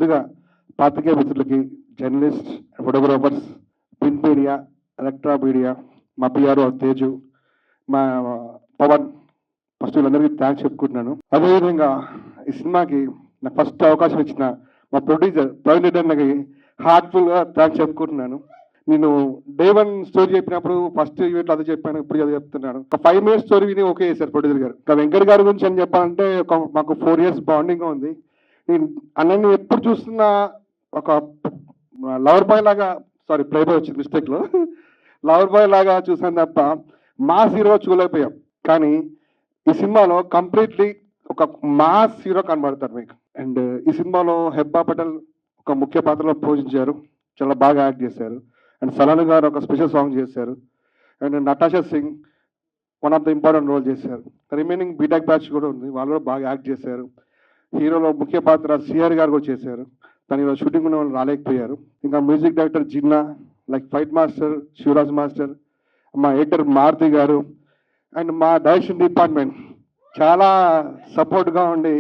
ముందుగా పాత్రికేయ మిత్రులకి, journalist, photographers, print media, electronic media, మా పిఆర్ఓ తేజు, మా పవన్, ఫస్ట్ వీళ్ళందరికీ థ్యాంక్స్ చెప్పుకుంటున్నాను. అదేవిధంగా ఈ సినిమాకి నాకు ఫస్ట్ అవకాశం ఇచ్చిన మా ప్రొడ్యూసర్ ప్రవీణ్ రెడ్డి అన్నకి హార్ట్ఫుల్గా థ్యాంక్స్ చెప్పుకుంటున్నాను. నేను డే 1 స్టోరీ చెప్పినప్పుడు ఫస్ట్ ఈవెంట్లో అదే చెప్పాను, ఇప్పుడు అదే చెప్తున్నాను. ఒక 5 minutes స్టోరీ విని ఓకే చేశారు ప్రొడ్యూసర్ గారు. ఇంకా వెంకట్ గారి గురించి అని చెప్పాలంటే మాకు 4 years బాండింగ్గా ఉంది. నేను అన్నని ఎప్పుడు చూస్తున్నా ఒక లవర్ బాయ్ లాగా, సారీ ప్లే బాయ్ వచ్చింది మిస్టేక్లో, లవర్ బాయ్ లాగా చూసాను తప్ప మాస్ హీరో చూడలేకపోయాం. కానీ ఈ సినిమాలో కంప్లీట్లీ ఒక మాస్ హీరో కనబడతారు మీకు. అండ్ ఈ సినిమాలో హెబ్బా పటేల్ ఒక ముఖ్య పాత్రలో పోషించారు, చాలా బాగా యాక్ట్ చేశారు. అండ్ సలాను గారు ఒక స్పెషల్ సాంగ్ చేశారు. And Natasha Singh one of the important role చేశారు. రిమైనింగ్ బీటెక్ బ్యాచ్ కూడా ఉంది, వాళ్ళు కూడా బాగా యాక్ట్ చేశారు. హీరోలో ముఖ్య పాత్ర సిఆర్ గారు కూడా చేశారు, కానీ ఈరోజు షూటింగ్ ఉన్న వాళ్ళు రాలేకపోయారు. ఇంకా music director Jinna, like fight master Shivaraj master, మా ఎడిటర్ మారుతి గారు, అండ్ మా డైరెక్షన్ డిపార్ట్మెంట్ చాలా సపోర్ట్గా ఉండి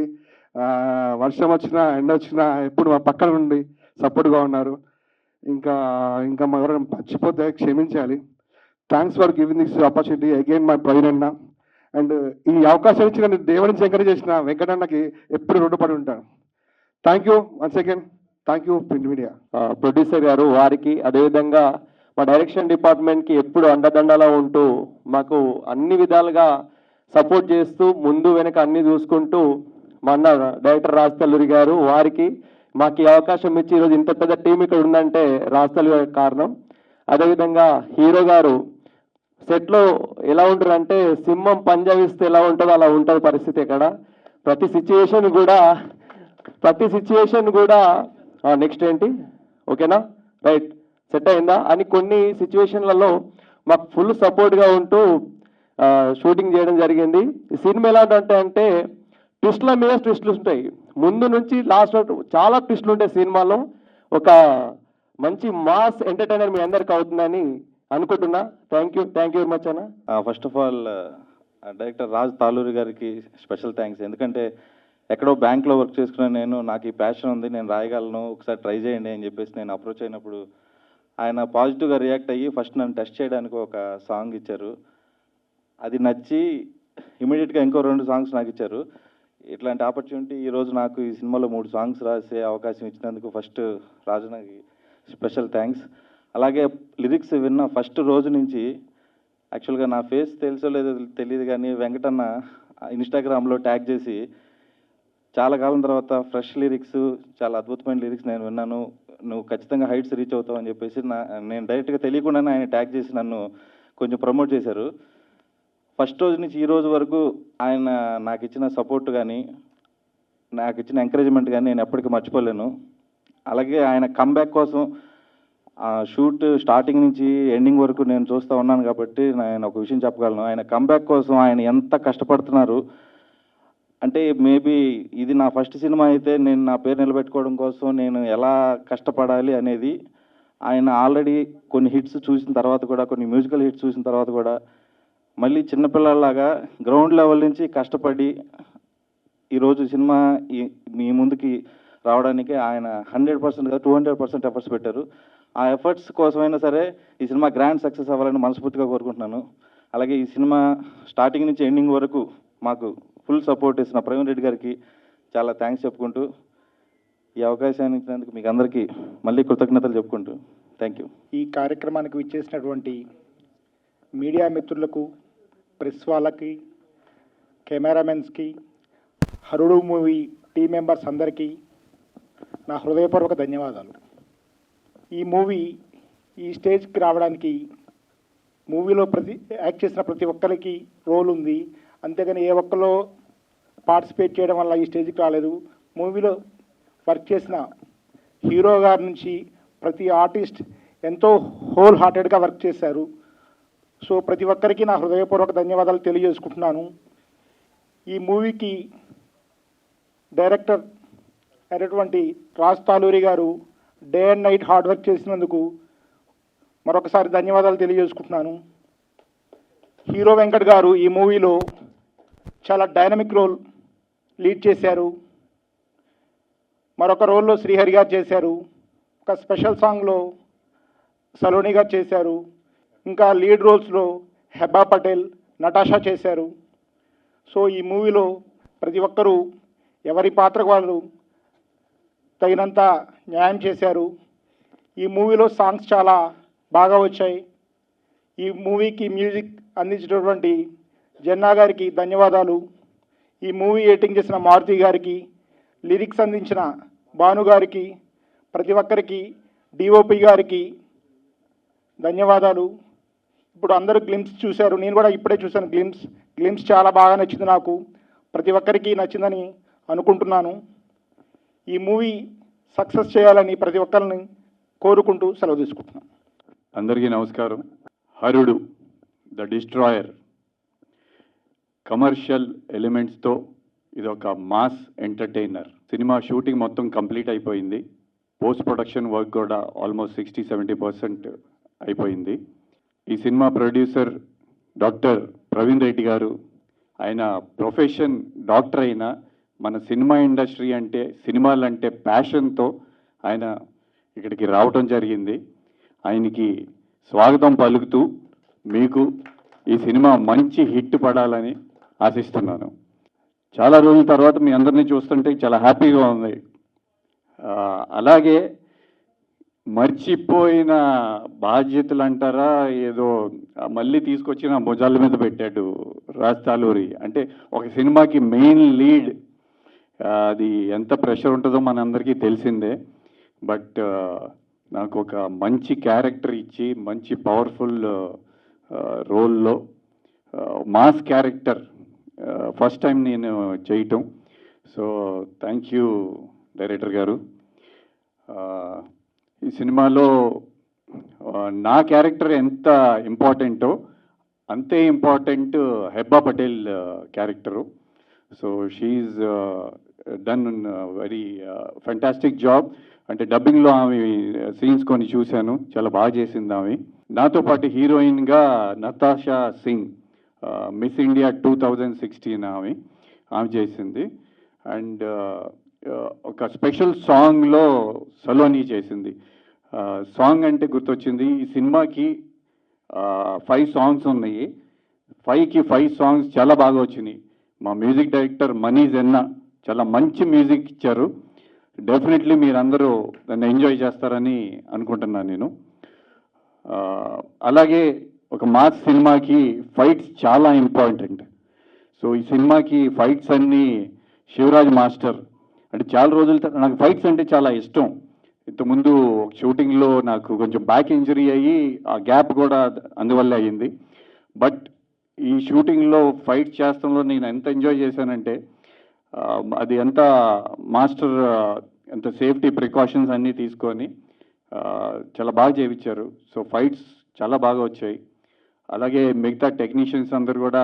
వర్షం వచ్చినా ఎండ వచ్చినా ఎప్పుడు మా పక్కన ఉండి సపోర్ట్గా ఉన్నారు. ఇంకా ఇంకా మా ఎవరైనా మర్చిపోతే క్షమించాలి. Thanks for giving this opportunity again my Praveen అన్న. అండ్ ఈ అవకాశం ఇచ్చి నన్ను దేవుడిని ఎంకరేజ్ చేసిన వెంకటన్నకి ఎప్పుడు రుణపడి ఉంటాను. Thank you once again. Thank you print media. Producer గారు వారికి, అదేవిధంగా మా డైరెక్షన్ డిపార్ట్మెంట్కి ఎప్పుడు అండదండలా ఉంటూ మాకు అన్ని విధాలుగా సపోర్ట్ చేస్తూ ముందు వెనక అన్ని చూసుకుంటూ మా అన్న డైరెక్టర్ రాజతల్లూరి గారు, వారికి మాకు ఈ అవకాశం ఇచ్చి ఈరోజు ఇంత పెద్ద టీం ఇక్కడ ఉందంటే రాజతల్లూరి గారి కారణం. అదేవిధంగా హీరో గారు సెట్లో ఎలా ఉంటారంటే సింహం పంజావిస్తే ఎలా ఉంటుందో అలా ఉంటుంది పరిస్థితి. ఇక్కడ ప్రతి సిచ్యువేషన్ కూడా నెక్స్ట్ ఏంటి ఓకేనా రైట్ సెట్ అయిందా అని కొన్ని సిచ్యువేషన్లలో మాకు ఫుల్ సపోర్ట్గా ఉంటూ షూటింగ్ చేయడం జరిగింది. ఈ సినిమా ఎలా అంటే ట్విస్ట్ల మీద ట్విస్ట్లు ఉంటాయి, ముందు నుంచి లాస్ట్ వరకు చాలా ట్విస్ట్లు ఉంటాయి సినిమాలో. ఒక మంచి మాస్ ఎంటర్టైనర్ మీ అందరికి అవుతుందని అనుకుంటున్నా. థ్యాంక్ యూ వెరీ మచ్ అన్న. First of all director Raj Taluri గారికి స్పెషల్ థ్యాంక్స్. ఎందుకంటే ఎక్కడో బ్యాంక్లో వర్క్ చేసుకున్న నాకు ఈ ప్యాషన్ ఉంది, నేను రాయగలను, ఒకసారి ట్రై చేయండి అని చెప్పేసి నేను అప్రోచ్ అయినప్పుడు ఆయన పాజిటివ్గా రియాక్ట్ అయ్యి ఫస్ట్ నన్ను టెస్ట్ చేయడానికి ఒక సాంగ్ ఇచ్చారు. అది నచ్చి ఇమీడియట్గా ఇంకో 2 songs నాకు ఇచ్చారు. ఇట్లాంటి ఆపర్చునిటీ ఈరోజు నాకు ఈ సినిమాలో 3 songs రాసే అవకాశం ఇచ్చినందుకు ఫస్ట్ రాజునకి స్పెషల్ థ్యాంక్స్. అలాగే లిరిక్స్ విన్న ఫస్ట్ రోజు నుంచి యాక్చువల్గా నా ఫేస్ తెలుసో లేదో తెలియదు కానీ వెంకటన్న ఇన్స్టాగ్రామ్లో ట్యాగ్ చేసి చాలా కాలం తర్వాత ఫ్రెష్ లిరిక్స్, చాలా అద్భుతమైన లిరిక్స్ నేను విన్నాను, నువ్వు ఖచ్చితంగా హైట్స్ రీచ్ అవుతావు అని చెప్పేసి నేను డైరెక్ట్గా తెలియకుండానే ఆయన ట్యాగ్ చేసి నన్ను కొంచెం ప్రమోట్ చేశారు. ఫస్ట్ రోజు నుంచి ఈ రోజు వరకు ఆయన నాకు ఇచ్చిన సపోర్ట్ కానీ నాకు ఇచ్చిన ఎంకరేజ్మెంట్ కానీ నేను ఎప్పటికీ మర్చిపోలేను. అలాగే ఆయన కంబ్యాక్ కోసం షూట్ స్టార్టింగ్ నుంచి ఎండింగ్ వరకు నేను చూస్తూ ఉన్నాను కాబట్టి నేను ఒక విషయం చెప్పగలను. ఆయన కంబ్యాక్ కోసం ఆయన ఎంత కష్టపడుతున్నారు అంటే, మేబీ ఇది నా ఫస్ట్ సినిమా అయితే నేను నా పేరు నిలబెట్టుకోవడం కోసం నేను ఎలా కష్టపడాలి అనేది ఆయన ఆల్రెడీ కొన్ని హిట్స్ చూసిన తర్వాత కూడా, కొన్ని మ్యూజికల్ హిట్స్ చూసిన తర్వాత కూడా మళ్ళీ చిన్నపిల్లలాగా గ్రౌండ్ లెవెల్ నుంచి కష్టపడి ఈరోజు సినిమా మీ ముందుకి రావడానికి ఆయన 100% 200% ఎఫర్ట్స్ పెట్టారు. ఆ ఎఫర్ట్స్ కోసమైనా సరే ఈ సినిమా గ్రాండ్ సక్సెస్ అవ్వాలని మనస్ఫూర్తిగా కోరుకుంటున్నాను. అలాగే ఈ సినిమా స్టార్టింగ్ నుంచి ఎండింగ్ వరకు మాకు ఫుల్ సపోర్ట్ ఇస్తున్న ప్రవీణ్ రెడ్డి గారికి చాలా థ్యాంక్స్ చెప్పుకుంటూ ఈ అవకాశాన్ని ఇచ్చినందుకు మీకు అందరికీ మళ్ళీ కృతజ్ఞతలు చెప్పుకుంటూ థ్యాంక్ యూ. ఈ కార్యక్రమానికి విచ్చేసినటువంటి మీడియా మిత్రులకు, ప్రెస్ వాళ్ళకి, కెమెరామెన్స్కి, హరుడు మూవీ టీం మెంబర్స్ అందరికీ నా హృదయపూర్వక ధన్యవాదాలు. ఈ మూవీ ఈ స్టేజ్కి రావడానికి మూవీలో యాక్ట్ చేసిన ప్రతి ఒక్కరికి రోల్ ఉంది, అంతేగాని ఏ ఒక్కలో పార్టిసిపేట్ చేయడం వల్ల ఈ స్టేజ్కి రాలేదు. మూవీలో వర్క్ చేసిన హీరో గారి నుంచి ప్రతి ఆర్టిస్ట్ ఎంతో హోల్ హార్టెడ్గా వర్క్ చేశారు. సో ప్రతి ఒక్కరికి నా హృదయపూర్వక ధన్యవాదాలు తెలియజేసుకుంటున్నాను. ఈ మూవీకి డైరెక్టర్ అయినటువంటి రాజ్ తాలూరి గారు day and night hard work చేసినందుకు మరొకసారి ధన్యవాదాలు తెలియజేసుకుంటున్నాను. హీరో వెంకట్ గారు ఈ మూవీలో చాలా డైనమిక్ రోల్ లీడ్ చేశారు. మరొక రోల్లో శ్రీహరి గారు చేశారు. ఒక స్పెషల్ సాంగ్లో సలోని గారు చేశారు. ఇంకా లీడ్ రోల్స్లో హెబ్బా పటేల్, నటాషా చేశారు. సో ఈ మూవీలో ప్రతి ఒక్కరూ ఎవరి పాత్రకు వాళ్ళు తగినంత న్యాయం చేశారు. ఈ మూవీలో సాంగ్స్ చాలా బాగా వచ్చాయి. ఈ మూవీకి మ్యూజిక్ అందించినటువంటి జన్నా గారికి ధన్యవాదాలు. ఈ మూవీ ఎడిటింగ్ చేసిన మారుతి గారికి, లిరిక్స్ అందించిన భాను గారికి, ప్రతి ఒక్కరికి, డిఓపి గారికి ధన్యవాదాలు. ఇప్పుడు అందరూ గ్లిమ్స్ చూశారు, నేను కూడా ఇప్పుడే చూశాను గ్లిమ్స్ చాలా బాగా నచ్చింది నాకు. ప్రతి ఒక్కరికి నచ్చిందని అనుకుంటున్నాను. ఈ మూవీ సక్సెస్ చేయాలని ప్రతి ఒక్కరిని కోరుకుంటూ సెలవు తీసుకుంటున్నాను. అందరికీ నమస్కారం. హరుడు ద డిస్ట్రాయర్ కమర్షియల్ ఎలిమెంట్స్తో ఇది ఒక మాస్ ఎంటర్టైనర్. సినిమా షూటింగ్ మొత్తం కంప్లీట్ అయిపోయింది. పోస్ట్ ప్రొడక్షన్ వర్క్ కూడా ఆల్మోస్ట్ 60-70% అయిపోయింది. ఈ cinema producer doctor Praveen Reddy గారు. ఆయన ప్రొఫెషన్ డాక్టర్ అయినా మన సినిమా ఇండస్ట్రీ అంటే, సినిమాలంటే ప్యాషన్తో ఆయన ఇక్కడికి రావటం జరిగింది. ఆయనకి స్వాగతం పలుకుతూ మీకు ఈ సినిమా మంచి హిట్ పడాలని ఆశిస్తున్నాను. చాలా రోజుల తర్వాత మీ అందరినీ చూస్తుంటే చాలా హ్యాపీగా ఉంది. అలాగే మర్చిపోయిన బాధ్యతలు అంటారా, ఏదో మళ్ళీ తీసుకొచ్చిన భుజాల మీద పెట్టాడు రాజ్ తాలూరి. అంటే ఒక సినిమాకి మెయిన్ లీడ్, అది ఎంత ప్రెషర్ ఉంటుందో మనందరికీ తెలిసిందే. బట్ నాకు ఒక మంచి క్యారెక్టర్ ఇచ్చి, మంచి పవర్ఫుల్ రోల్లో మాస్ క్యారెక్టర్ ఫస్ట్ టైం నేను చేయటం. సో థ్యాంక్ యూ డైరెక్టర్ గారు. ఈ సినిమాలో నా క్యారెక్టర్ ఎంత ఇంపార్టెంటో అంతే important Hebah Patel character. So she done very fantastic job. అంటే డబ్బింగ్లో ఆమె సీన్స్ కొన్ని చూశాను, చాలా బాగా చేసింది ఆమె. నాతో పాటు హీరోయిన్గా నతాషా సింగ్, మిస్ ఇండియా 2016 ఆమె చేసింది. అండ్ ఒక స్పెషల్ సాంగ్లో సలోని చేసింది. సాంగ్ అంటే గుర్తొచ్చింది, ఈ సినిమాకి 5 సాంగ్స్ ఉన్నాయి. 5కి 5 సాంగ్స్ చాలా బాగా వచ్చినాయి. మా మ్యూజిక్ డైరెక్టర్ మనీ జెన్నా చాలా మంచి మ్యూజిక్ ఇచ్చారు. డెఫినెట్లీ మీరందరూ దాన్ని ఎంజాయ్ చేస్తారని అనుకుంటున్నాను నేను. అలాగే ఒక మాస్ సినిమాకి ఫైట్స్ చాలా ఇంపార్టెంట్. సో ఈ సినిమాకి ఫైట్స్ అన్నీ శివరాజ్ మాస్టర్. అంటే చాలా రోజుల నాకు ఫైట్స్ అంటే చాలా ఇష్టం. ఇంతకుముందు షూటింగ్లో నాకు కొంచెం బ్యాక్ ఇంజరీ అయ్యి ఆ గ్యాప్ కూడా అందువల్ల అయ్యింది. బట్ ఈ షూటింగ్లో ఫైట్ చేస్తాంలో నేను ఎంత ఎంజాయ్ చేశానంటే, అది ఎంత మాస్టర్ ఎంత సేఫ్టీ ప్రికాషన్స్ అన్నీ తీసుకొని చాలా బాగా చేయించారు. సో ఫైట్స్ చాలా బాగా వచ్చాయి. అలాగే మిగతా టెక్నీషియన్స్ అందరూ కూడా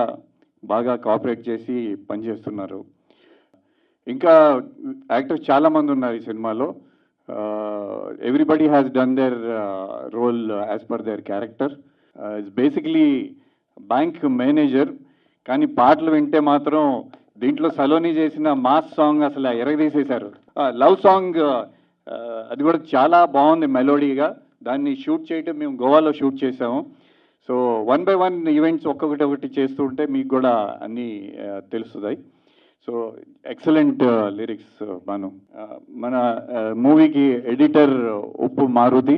బాగా కోఆపరేట్ చేసి పనిచేస్తున్నారు. ఇంకా యాక్టర్స్ చాలామంది ఉన్నారు ఈ సినిమాలో. Everybody has done their role as per their character. It's basically bank manager, కానీ పాటలు వింటే మాత్రం దీంట్లో సలోని చేసిన మాస్ సాంగ్ అసలు ఎరగదీసేశారు. లవ్ సాంగ్ అది కూడా చాలా బాగుంది మెలోడీగా. దాన్ని షూట్ చేయటం మేము గోవాలో షూట్ చేసాము. సో 1 by 1 ఈవెంట్స్ ఒక్కొక్కటి చేస్తూ ఉంటే మీకు కూడా అన్నీ తెలుస్తున్నాయి. So excellent lyrics Bhanu. మన మూవీకి ఎడిటర్ ఉప్పు మారుతి.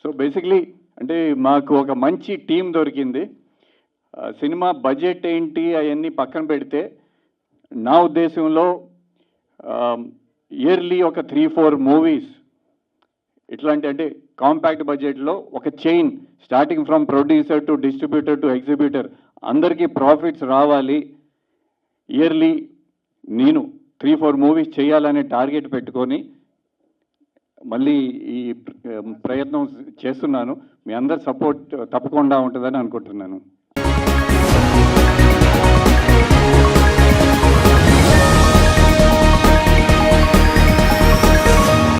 సో బేసిక్లీ అంటే మాకు ఒక మంచి టీం దొరికింది. సినిమా బడ్జెట్ ఏంటి అవన్నీ పక్కన పెడితే, నా ఉద్దేశంలో ఇయర్లీ ఒక 3-4 మూవీస్ ఇట్లాంటి, అంటే కాంపాక్ట్ బడ్జెట్లో ఒక chain starting from producer to distributor to exhibitor అందరికీ ప్రాఫిట్స్ రావాలి. ఇయర్లీ నేను 3-4 మూవీస్ చేయాలనే టార్గెట్ పెట్టుకొని మళ్ళీ ఈ ప్రయత్నం చేస్తున్నాను. మీ అందరి సపోర్ట్ తప్పకుండా ఉంటుందని అనుకుంటున్నాను.